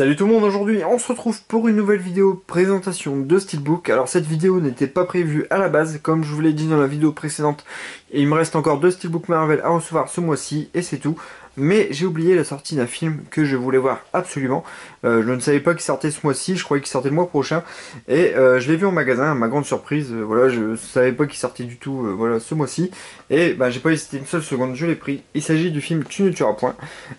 Salut tout le monde, aujourd'hui on se retrouve pour une nouvelle vidéo présentation de Steelbook. Alors cette vidéo n'était pas prévue à la base, comme je vous l'ai dit dans la vidéo précédente, et il me reste encore 2 Steelbook Marvel à recevoir ce mois-ci, et c'est tout. Mais j'ai oublié la sortie d'un film que je voulais voir absolument. Je ne savais pas qu'il sortait ce mois-ci, je croyais qu'il sortait le mois prochain, et je l'ai vu en magasin, à ma grande surprise. Voilà, je savais pas qu'il sortait du tout voilà, ce mois-ci, et bah, j'ai pas hésité une seule seconde, je l'ai pris. Il s'agit du film Tu ne tueras point,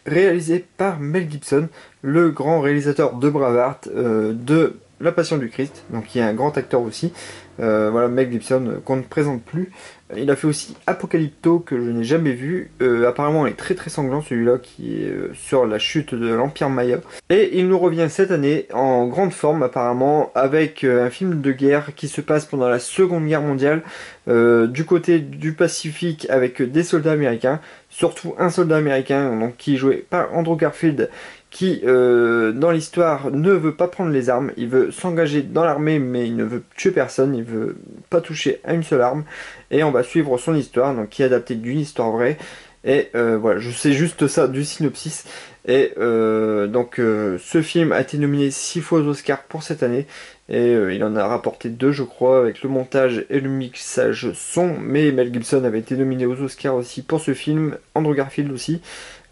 réalisé par Mel Gibson, le grand réalisateur de Braveheart, de La Passion du Christ, donc il est un grand acteur aussi. Voilà, Mel Gibson, qu'on ne présente plus. Il a fait aussi Apocalypto, que je n'ai jamais vu. Apparemment, il est très très sanglant, celui-là, qui est sur la chute de l'Empire Maya. Et il nous revient cette année, en grande forme apparemment, avec un film de guerre qui se passe pendant la Seconde Guerre mondiale, du côté du Pacifique, avec des soldats américains, surtout un soldat américain donc, qui est joué par Andrew Garfield, qui, dans l'histoire, ne veut pas prendre les armes. Il veut s'engager dans l'armée, mais il ne veut tuer personne. Il veut pas toucher à une seule arme. Et on va suivre son histoire, donc qui est adaptée d'une histoire vraie. Et voilà, je sais juste ça du synopsis. Et ce film a été nominé 6 fois aux Oscars pour cette année. Et il en a rapporté 2, je crois, avec le montage et le mixage son. Mais Mel Gibson avait été nominé aux Oscars aussi pour ce film. Andrew Garfield aussi.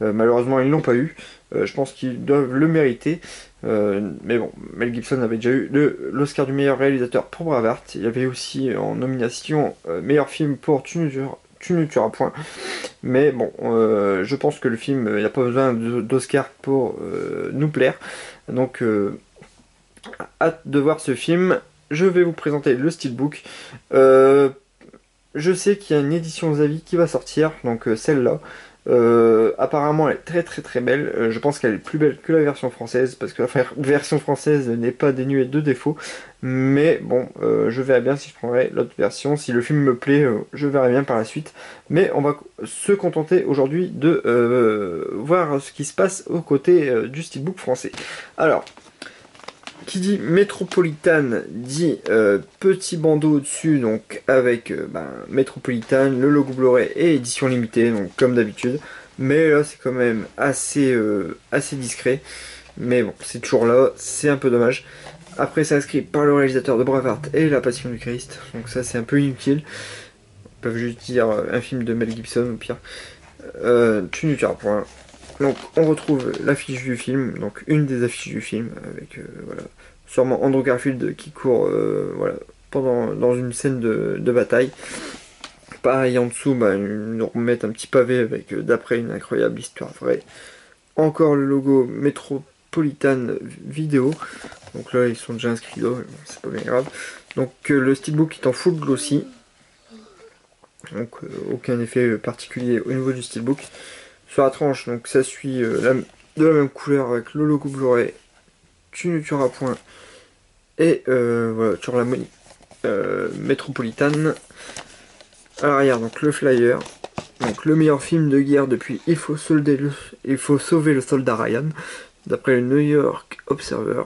Malheureusement, ils l'ont pas eu. Je pense qu'ils doivent le mériter. Mais bon, Mel Gibson avait déjà eu l'Oscar du meilleur réalisateur pour Braveheart. Il y avait aussi en nomination meilleur film pour Tu ne tueras point. Mais bon, je pense que le film, il n'a pas besoin d'Oscar pour nous plaire. Donc, hâte de voir ce film. Je vais vous présenter le Steelbook. Je sais qu'il y a une édition Zavi qui va sortir, donc celle-là. Apparemment elle est très très très belle. Je pense qu'elle est plus belle que la version française, parce que la version française n'est pas dénuée de défauts. Mais bon, je verrai bien si je prendrai l'autre version. Si le film me plaît, je verrai bien par la suite. Mais on va se contenter aujourd'hui de voir ce qui se passe aux côtés du Steelbook français. Alors, qui dit métropolitane dit petit bandeau au-dessus, donc avec métropolitane, le logo Blu-ray et édition limitée, donc comme d'habitude. Mais là c'est quand même assez discret. Mais bon, c'est toujours là, c'est un peu dommage. Après c'est inscrit par le réalisateur de Braveheart et La Passion du Christ, donc ça c'est un peu inutile. Ils peuvent juste dire un film de Mel Gibson au pire. Tu ne tueras point. Donc on retrouve l'affiche du film, donc une des affiches du film, avec voilà, sûrement Andrew Garfield qui court voilà, dans une scène de bataille. Pareil en dessous, ils nous remettent un petit pavé avec d'après une incroyable histoire vraie. Encore le logo Metropolitan Video. Donc là ils sont déjà inscrits là, c'est pas bien grave. Donc le steelbook est en full glossy. Donc aucun effet particulier au niveau du steelbook. Sur la tranche, donc ça suit de la même couleur avec le logo Blu-ray. Tu ne tueras point. Et voilà, sur la métropolitane. À l'arrière, donc le flyer. Donc le meilleur film de guerre depuis Il faut sauver le soldat Ryan, d'après le New York Observer.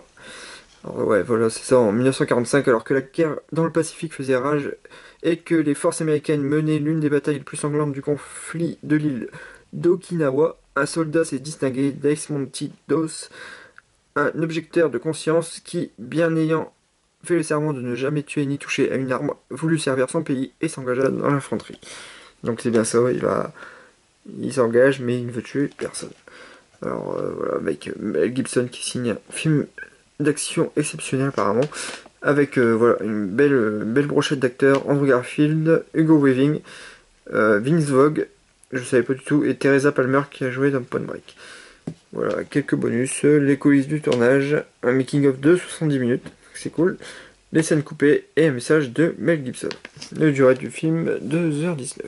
Alors ouais, voilà, c'est ça, en 1945, alors que la guerre dans le Pacifique faisait rage et que les forces américaines menaient l'une des batailles les plus sanglantes du conflit de l'île d'Okinawa, un soldat s'est distingué, Desmond T. Doss, un objecteur de conscience qui, bien ayant fait le serment de ne jamais tuer ni toucher à une arme, voulut servir son pays et s'engagea dans l'infanterie. Donc c'est bien ça, il s'engage mais il ne veut tuer personne. Alors voilà, avec Mel Gibson qui signe un film d'action exceptionnel apparemment, avec voilà, une belle brochette d'acteurs, Andrew Garfield, Hugo Weaving, Vince Vogue, je savais pas du tout, et Teresa Palmer qui a joué dans Point Break. Voilà, quelques bonus, les coulisses du tournage, un making-of de 70 minutes, c'est cool, les scènes coupées et un message de Mel Gibson. La durée du film, 2h19.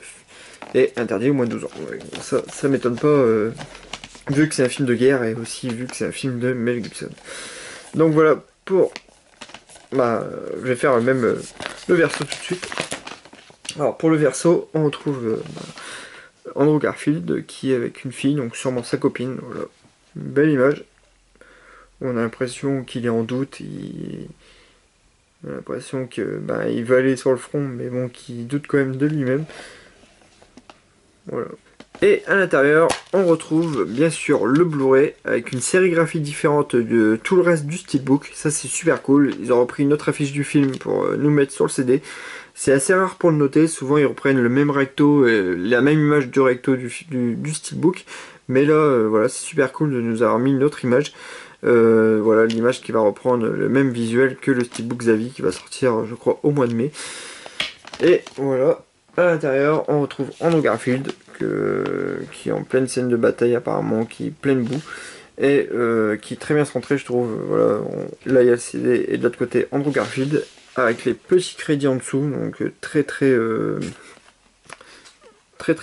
Et interdit au moins de 12 ans. Ouais, ça m'étonne pas, vu que c'est un film de guerre et aussi vu que c'est un film de Mel Gibson. Donc voilà, je vais faire même le verso tout de suite. Alors pour le verso, on retrouve Andrew Garfield qui est avec une fille, donc sûrement sa copine. Voilà, une belle image. On a l'impression qu'il est en doute. On a l'impression que il va aller sur le front, mais bon, qu'il doute quand même de lui-même. Voilà. Et à l'intérieur, on retrouve bien sûr le Blu-ray avec une sérigraphie différente de tout le reste du steelbook. Ça c'est super cool. Ils ont repris une autre affiche du film pour nous mettre sur le CD. C'est assez rare pour le noter. Souvent ils reprennent le même recto, la même image du recto du steelbook. Mais là, voilà, c'est super cool de nous avoir mis une autre image. Voilà, l'image qui va reprendre le même visuel que le steelbook Xavi qui va sortir, je crois, au mois de mai. Et voilà, à l'intérieur, on retrouve Andrew Garfield, qui est en pleine scène de bataille apparemment, qui est pleine boue, et qui est très bien centré, je trouve. Voilà, là il y a le CD, et de l'autre côté, Andrew Garfield, avec les petits crédits en dessous, donc très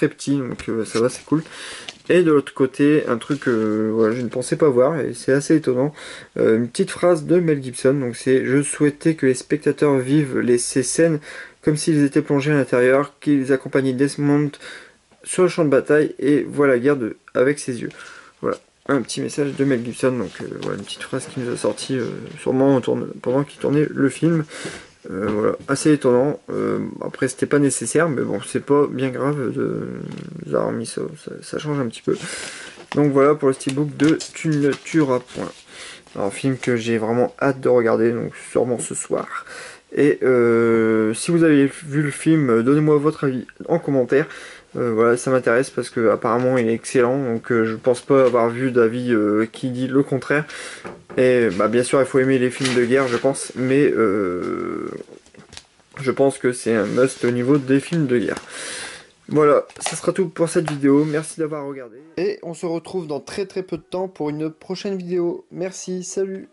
petit, donc ça va, c'est cool. Et de l'autre côté, un truc que voilà, je ne pensais pas voir, et c'est assez étonnant, une petite phrase de Mel Gibson, donc c'est « Je souhaitais que les spectateurs vivent ces scènes comme s'ils étaient plongés à l'intérieur, qu'ils accompagnaient Desmond sur le champ de bataille et voient la guerre avec ses yeux. » Voilà, un petit message de Mel Gibson, donc voilà, une petite phrase qui nous a sorti sûrement pendant qu'il tournait le film. Voilà, assez étonnant. Après, c'était pas nécessaire, mais bon, c'est pas bien grave de avoir mis ça, ça change un petit peu. Donc voilà pour le steelbook de Tu ne tueras point. Un film que j'ai vraiment hâte de regarder, donc sûrement ce soir. Et si vous avez vu le film, donnez-moi votre avis en commentaire. Voilà, ça m'intéresse parce que apparemment il est excellent, donc je pense pas avoir vu d'avis qui dit le contraire. Et bah, bien sûr, il faut aimer les films de guerre, je pense, mais je pense que c'est un must au niveau des films de guerre. Voilà, ça sera tout pour cette vidéo. Merci d'avoir regardé. Et on se retrouve dans très peu de temps pour une prochaine vidéo. Merci, salut!